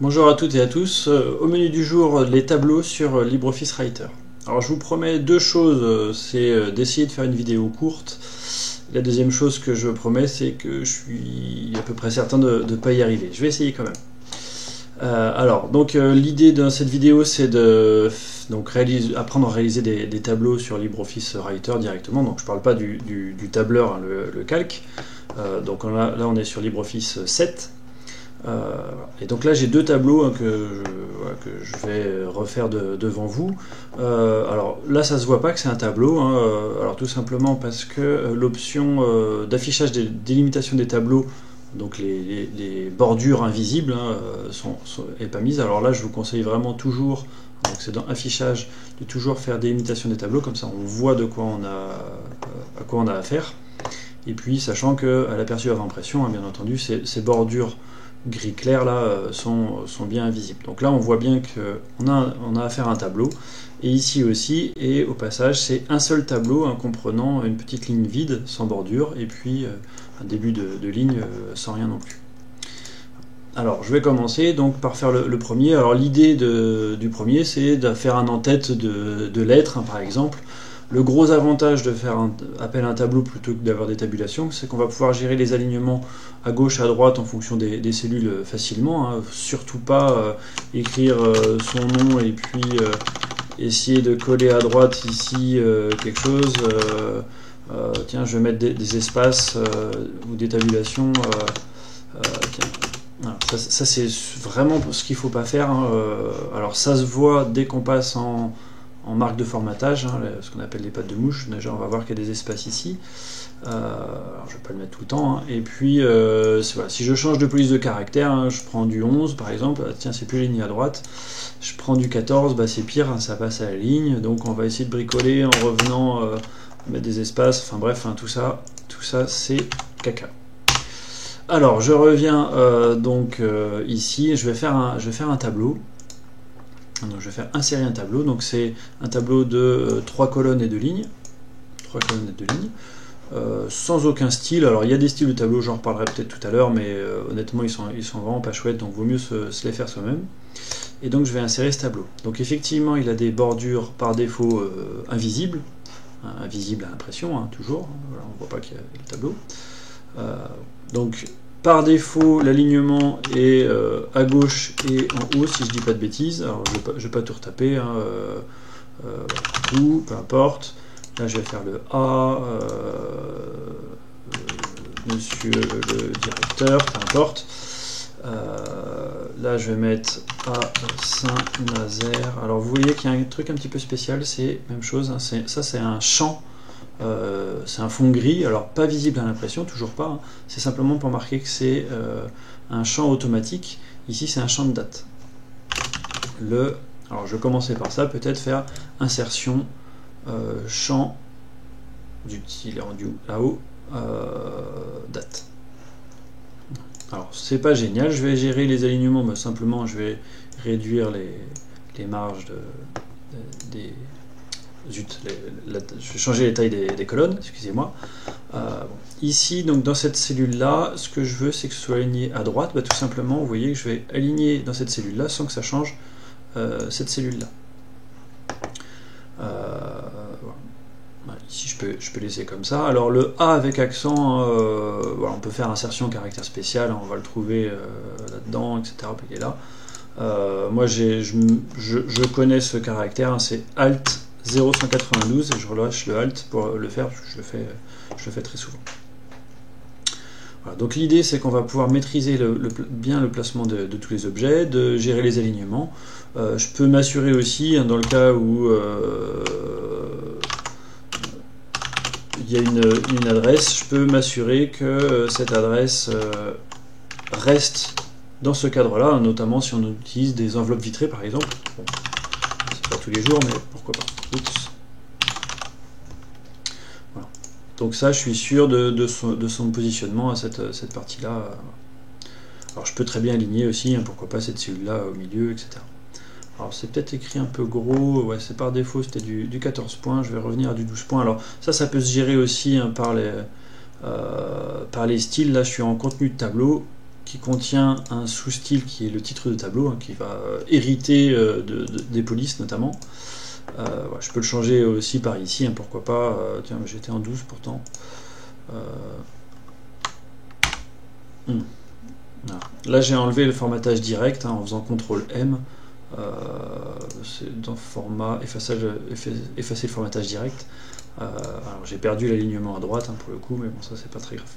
Bonjour à toutes et à tous. Au menu du jour, les tableaux sur LibreOffice Writer. Alors je vous promets deux choses, c'est d'essayer de faire une vidéo courte. La deuxième chose que je promets, c'est que je suis à peu près certain de ne pas y arriver. Je vais essayer quand même. L'idée de cette vidéo, c'est de apprendre à réaliser des tableaux sur LibreOffice Writer directement. Donc je ne parle pas du tableur, hein, le calque. Là on est sur LibreOffice 7. Et donc là j'ai deux tableaux, hein, que je vais refaire devant vous. Alors là ça se voit pas que c'est un tableau, hein, alors tout simplement parce que l'option d'affichage des délimitation des tableaux, donc les bordures invisibles, hein, est pas mise. Alors là je vous conseille vraiment toujours, donc c'est dans affichage, de toujours faire délimitation des tableaux, comme ça on voit à quoi on a affaire. Et puis sachant que à l'aperçu avant-impression, hein, bien entendu, ces bordures gris clair là sont bien invisibles. Donc là on voit bien qu'on a affaire à un tableau, et ici aussi, et au passage c'est un seul tableau, hein, comprenant une petite ligne vide sans bordure et puis un début de ligne sans rien non plus. Alors je vais commencer donc par faire le premier. Alors l'idée du premier, c'est de faire un en-tête de lettres, hein, par exemple. Le gros avantage de faire appel à un tableau plutôt que d'avoir des tabulations, c'est qu'on va pouvoir gérer les alignements à gauche, à droite en fonction des cellules facilement, hein. Surtout pas écrire son nom et puis essayer de coller à droite ici quelque chose. Tiens, je vais mettre des espaces ou des tabulations. Tiens. Voilà, ça c'est vraiment ce qu'il ne faut pas faire, hein. Alors ça se voit dès qu'on passe en marque de formatage, hein, ce qu'on appelle les pattes de mouche. Déjà on va voir qu'il y a des espaces ici. Alors, je ne vais pas le mettre tout le temps, hein. Et puis voilà, si je change de police de caractère, hein, je prends du 11 par exemple, tiens c'est plus ligné à droite, je prends du 14, bah, c'est pire, hein, ça passe à la ligne, donc on va essayer de bricoler en revenant, mettre des espaces, enfin bref, hein, tout ça c'est caca. Alors je reviens ici, je vais faire un tableau. Donc je vais faire insérer un tableau, donc c'est un tableau de 3 colonnes et 2 lignes, sans aucun style. Alors il y a des styles de tableau, j'en reparlerai peut-être tout à l'heure, mais honnêtement ils sont vraiment pas chouettes, donc vaut mieux se les faire soi-même. Et donc je vais insérer ce tableau. Donc effectivement il a des bordures par défaut invisibles, hein, invisibles à l'impression, hein, toujours, voilà, on ne voit pas qu'il y a le tableau. Donc par défaut, l'alignement est à gauche et en haut, si je dis pas de bêtises. Alors, je ne vais pas tout retaper, hein, tout, peu importe. Là, je vais faire le A, monsieur le directeur, peu importe. Là, je vais mettre à Saint-Nazaire. Alors, vous voyez qu'il y a un truc un petit peu spécial, c'est la même chose, hein, ça, c'est un champ. C'est un fond gris, alors pas visible à l'impression, toujours pas, hein. C'est simplement pour marquer que c'est un champ automatique. Ici c'est un champ de date. Alors je vais commencer par ça, peut-être faire insertion champ il est rendu là-haut, date. Alors c'est pas génial, je vais gérer les alignements, mais simplement je vais réduire les marges des... Zut, je vais changer les tailles des colonnes, excusez-moi. Ici, donc dans cette cellule-là, ce que je veux, c'est que ce soit aligné à droite. Bah, tout simplement, vous voyez que je vais aligner dans cette cellule-là sans que ça change cette cellule-là. Voilà. Ici, je peux laisser comme ça. Alors le A avec accent, voilà, on peut faire insertion caractère spécial, on va le trouver là-dedans, etc. Il est là. Moi, je connais ce caractère, hein, c'est Alt 0,192 et je relâche le Alt pour le faire, je le fais très souvent. Voilà, donc l'idée c'est qu'on va pouvoir maîtriser bien le placement de tous les objets, de gérer les alignements. Je peux m'assurer aussi, hein, dans le cas où il y a une adresse, je peux m'assurer que cette adresse reste dans ce cadre-là, hein, notamment si on utilise des enveloppes vitrées par exemple. Bon, c'est pas tous les jours, mais pourquoi pas. Oups. Voilà. Donc ça, je suis sûr de son positionnement à cette partie-là. Alors je peux très bien aligner aussi, hein, pourquoi pas cette cellule-là au milieu, etc. Alors c'est peut-être écrit un peu gros, ouais, c'est par défaut, c'était du 14 points, je vais revenir à du 12 points. Alors ça peut se gérer aussi, hein, par les styles. Là je suis en contenu de tableau, qui contient un sous-style qui est le titre de tableau, hein, qui va hériter des polices notamment. Voilà, je peux le changer aussi par ici, hein, pourquoi pas. Tiens, j'étais en 12 pourtant. Voilà. Là j'ai enlevé le formatage direct, hein, en faisant CTRL M. C'est dans format effacer le formatage direct. Alors j'ai perdu l'alignement à droite, hein, pour le coup, mais bon, ça c'est pas très grave.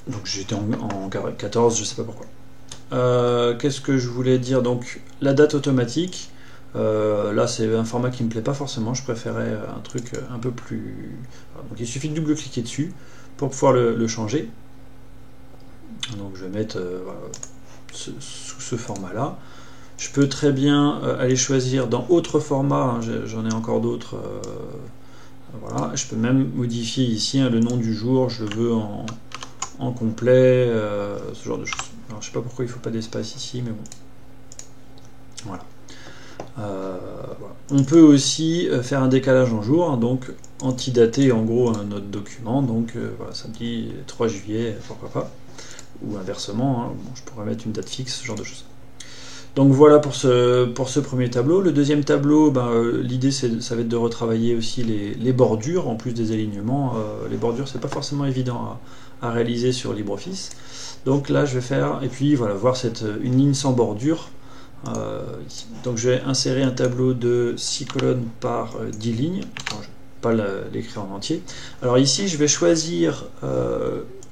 Donc j'étais en 14, je sais pas pourquoi. Qu'est-ce que je voulais dire? Donc la date automatique, là c'est un format qui me plaît pas forcément, je préférais un truc un peu plus... Voilà, donc il suffit de double-cliquer dessus pour pouvoir le changer. Donc je vais mettre voilà, sous ce format là. Je peux très bien aller choisir dans autre format, hein, j'en ai encore d'autres. Voilà, je peux même modifier ici, hein, le nom du jour, je le veux en complet, ce genre de choses. Alors je sais pas pourquoi il ne faut pas d'espace ici, mais bon. Voilà. Voilà. On peut aussi faire un décalage en jour, hein, donc antidater en gros notre document, donc voilà, samedi 3 juillet, pourquoi pas, ou inversement, hein, bon, je pourrais mettre une date fixe, ce genre de choses. Donc voilà pour ce premier tableau. Le deuxième tableau, l'idée ça va être de retravailler aussi les bordures, en plus des alignements. Les bordures, c'est pas forcément évident à réaliser sur LibreOffice. Donc là, je vais faire, et puis voilà, voir une ligne sans bordure. Donc je vais insérer un tableau de 6 colonnes par 10 lignes. Enfin, je ne vais pas l'écrire en entier. Alors ici, je vais choisir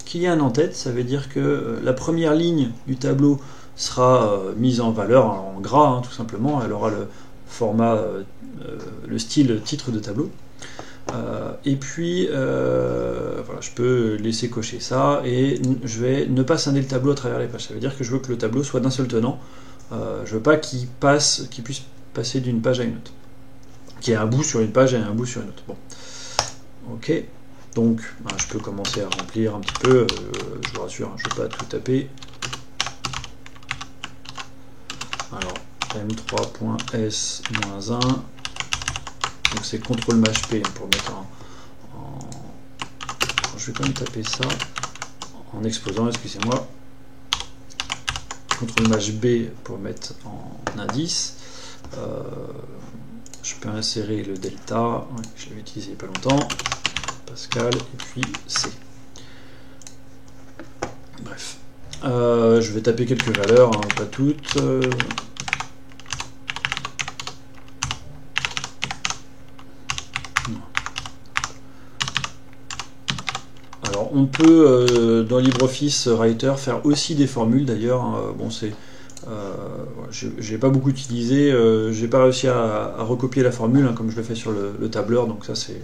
qu'il y ait un en-tête. Ça veut dire que la première ligne du tableau sera mise en valeur en gras, hein, tout simplement. Elle aura le format, le style titre de tableau. Et puis, voilà, je peux laisser cocher ça, et je vais ne pas scinder le tableau à travers les pages. Ça veut dire que je veux que le tableau soit d'un seul tenant. Je veux pas qu'il puisse passer d'une page à une autre. Qu'il y ait un bout sur une page et un bout sur une autre. Bon. Ok. Donc, je peux commencer à remplir un petit peu. Je vous rassure, hein, je ne vais pas tout taper. Alors, m3.s-1, donc c'est CTRL-P pour mettre je vais quand même taper ça en exposant, excusez-moi. CTRL-B pour mettre en indice. Je peux insérer le delta, ouais, je l'avais utilisé il n'y a pas longtemps, Pascal, et puis C. Bref. Je vais taper quelques valeurs, hein, pas toutes. Alors on peut dans LibreOffice Writer faire aussi des formules d'ailleurs. Hein. Bon, j'ai pas beaucoup utilisé, j'ai pas réussi à recopier la formule, hein, comme je le fais sur le tableur, donc ça c'est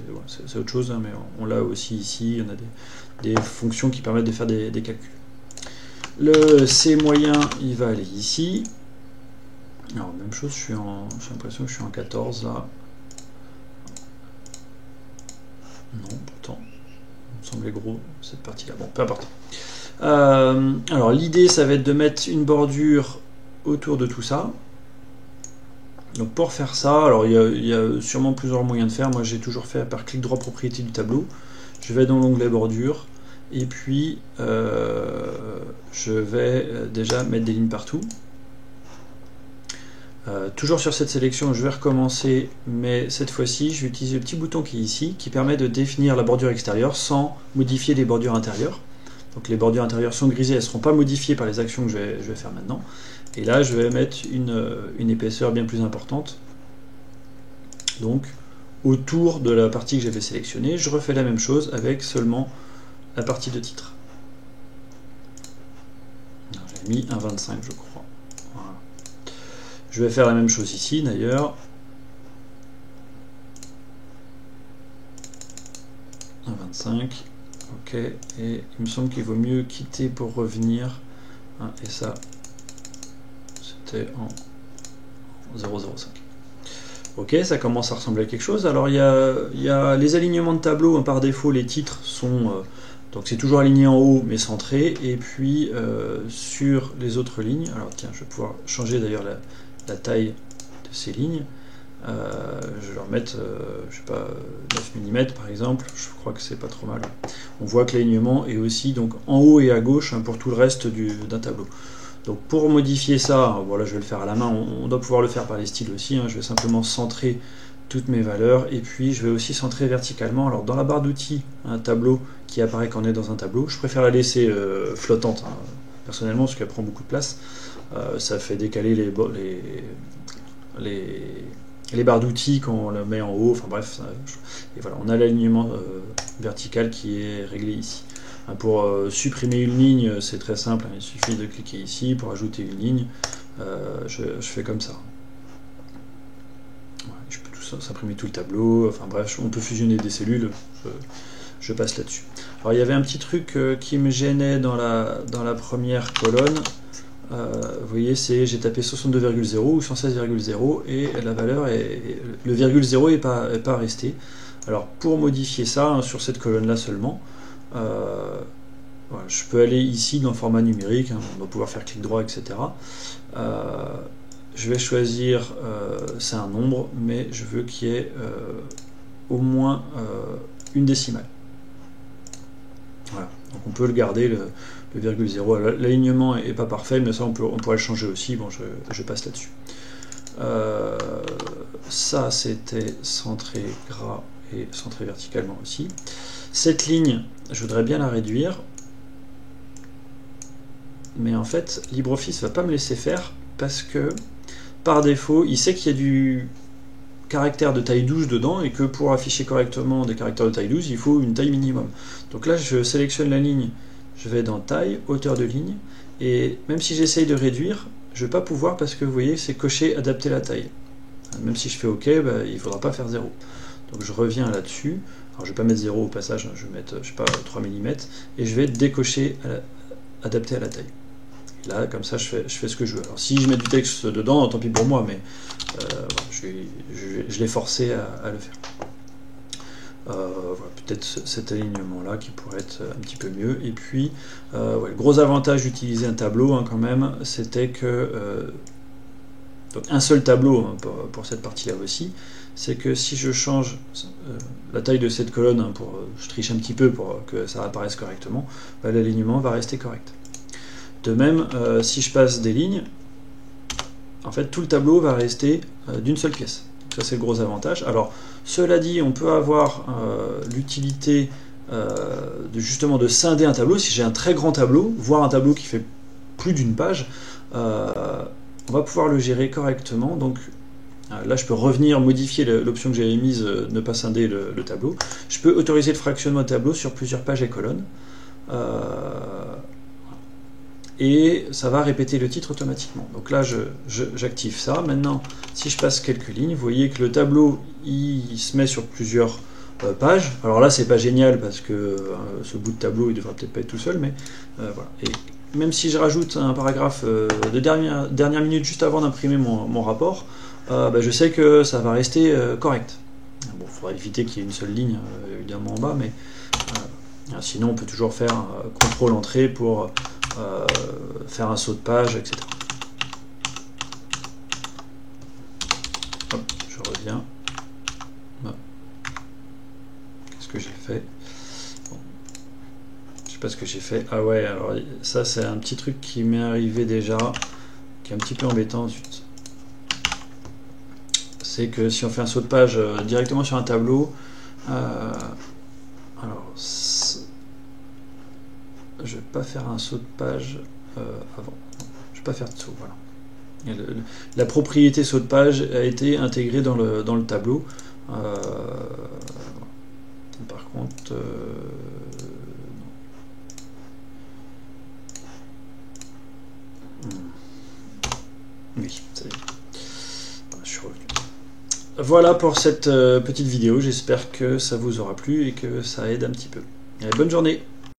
autre chose, hein, mais on l'a aussi ici. On a des fonctions qui permettent de faire des calculs. Le C moyen, il va aller ici. Alors, même chose, j'ai l'impression que je suis en 14 là. Non, pourtant, il me semblait gros cette partie-là. Bon, peu importe. Alors, l'idée, ça va être de mettre une bordure autour de tout ça. Donc, pour faire ça, alors il y a sûrement plusieurs moyens de faire. Moi, j'ai toujours fait par clic-droit propriété du tableau. Je vais dans l'onglet bordure. Et puis, je vais déjà mettre des lignes partout. Toujours sur cette sélection, je vais recommencer, mais cette fois-ci, je vais utiliser le petit bouton qui est ici, qui permet de définir la bordure extérieure sans modifier les bordures intérieures. Donc les bordures intérieures sont grisées, elles ne seront pas modifiées par les actions que je vais faire maintenant. Et là, je vais mettre une épaisseur bien plus importante. Donc, autour de la partie que j'avais sélectionnée, je refais la même chose avec seulement la partie de titre. J'ai mis un 25, je crois. Voilà. Je vais faire la même chose ici, d'ailleurs. Un 25. Ok. Et il me semble qu'il vaut mieux quitter pour revenir. Hein, et ça, c'était en 0,05. Ok, ça commence à ressembler à quelque chose. Alors, il y a les alignements de tableau. Hein, par défaut, les titres sont... donc c'est toujours aligné en haut mais centré, et puis sur les autres lignes, alors tiens, je vais pouvoir changer d'ailleurs la taille de ces lignes. je vais leur mettre, je sais pas, 9 mm par exemple, je crois que c'est pas trop mal. On voit que l'alignement est aussi donc en haut et à gauche hein, pour tout le reste d'un tableau. Donc pour modifier ça, voilà, je vais le faire à la main, on doit pouvoir le faire par les styles aussi, hein, je vais simplement centrer toutes mes valeurs, et puis je vais aussi centrer verticalement. Alors dans la barre d'outils, un tableau qui apparaît quand on est dans un tableau, je préfère la laisser flottante, hein, personnellement, parce qu'elle prend beaucoup de place, ça fait décaler les barres d'outils quand on la met en haut, enfin bref, et voilà, on a l'alignement vertical qui est réglé ici. Pour supprimer une ligne, c'est très simple, hein, il suffit de cliquer ici. Pour ajouter une ligne, je fais comme ça. Ouais, je peux s'imprimer tout le tableau, enfin bref, on peut fusionner des cellules, je passe là-dessus. Alors il y avait un petit truc qui me gênait dans la première colonne. Vous voyez, j'ai tapé 62,0 ou 116,0 et la valeur le virgule 0 n'est pas resté. Alors pour modifier ça, hein, sur cette colonne là seulement, voilà, je peux aller ici dans le format numérique, hein, on va pouvoir faire clic droit, etc. Je vais choisir, c'est un nombre, mais je veux qu'il y ait au moins une décimale. Voilà, donc on peut le garder, le virgule 0. L'alignement n'est pas parfait, mais ça on pourrait le changer aussi. Bon, je passe là-dessus. Ça c'était centré gras et centré verticalement aussi. Cette ligne, je voudrais bien la réduire, mais en fait LibreOffice ne va pas me laisser faire parce que par défaut il sait qu'il y a du caractère de taille 12 dedans et que pour afficher correctement des caractères de taille 12 il faut une taille minimum. Donc là je sélectionne la ligne, je vais dans taille, hauteur de ligne, et même si j'essaye de réduire, je ne vais pas pouvoir parce que vous voyez c'est coché adapter la taille. Même si je fais OK, bah, il ne faudra pas faire 0. Donc je reviens là-dessus. Alors je ne vais pas mettre 0 au passage, hein, je vais mettre je sais pas, 3 mm, et je vais décocher adapter à la taille. Et là, comme ça, je fais ce que je veux. Alors si je mets du texte dedans, tant pis pour moi, mais voilà, je l'ai forcé à le faire. Voilà, peut-être cet alignement-là qui pourrait être un petit peu mieux. Et puis, ouais, le gros avantage d'utiliser un tableau, hein, quand même, c'était que donc un seul tableau, hein, pour cette partie-là aussi, c'est que si je change la taille de cette colonne, hein, je triche un petit peu pour que ça apparaisse correctement, bah, l'alignement va rester correct. De même, si je passe des lignes, en fait tout le tableau va rester d'une seule pièce. Donc ça c'est le gros avantage. Alors cela dit, on peut avoir l'utilité justement de scinder un tableau. Si j'ai un très grand tableau, voire un tableau qui fait plus d'une page, on va pouvoir le gérer correctement. Donc là, je peux revenir modifier l'option que j'avais mise, ne pas scinder le tableau. Je peux autoriser le fractionnement de tableau sur plusieurs pages et colonnes. Et ça va répéter le titre automatiquement. Donc là, j'active ça. Maintenant, si je passe quelques lignes, vous voyez que le tableau, il se met sur plusieurs pages. Alors là, c'est pas génial parce que ce bout de tableau, il devrait peut-être pas être tout seul, mais voilà. Et même si je rajoute un paragraphe de dernière minute juste avant d'imprimer mon rapport, bah, je sais que ça va rester correct. Bon, il faudra éviter qu'il y ait une seule ligne évidemment en bas, mais sinon on peut toujours faire un CTRL-Entrée pour faire un saut de page, etc. Hop, je reviens. Qu'est-ce que j'ai fait? Bon. Je sais pas ce que j'ai fait. Ah ouais, alors ça c'est un petit truc qui m'est arrivé déjà, qui est un petit peu embêtant. Zut. C'est que si on fait un saut de page directement sur un tableau, alors je vais pas faire un saut de page avant. Je vais pas faire de saut, voilà. La propriété saut de page a été intégrée dans le tableau. Par contre, oui, ça y est. Je suis revenu. Voilà pour cette petite vidéo, j'espère que ça vous aura plu et que ça aide un petit peu. Allez, bonne journée!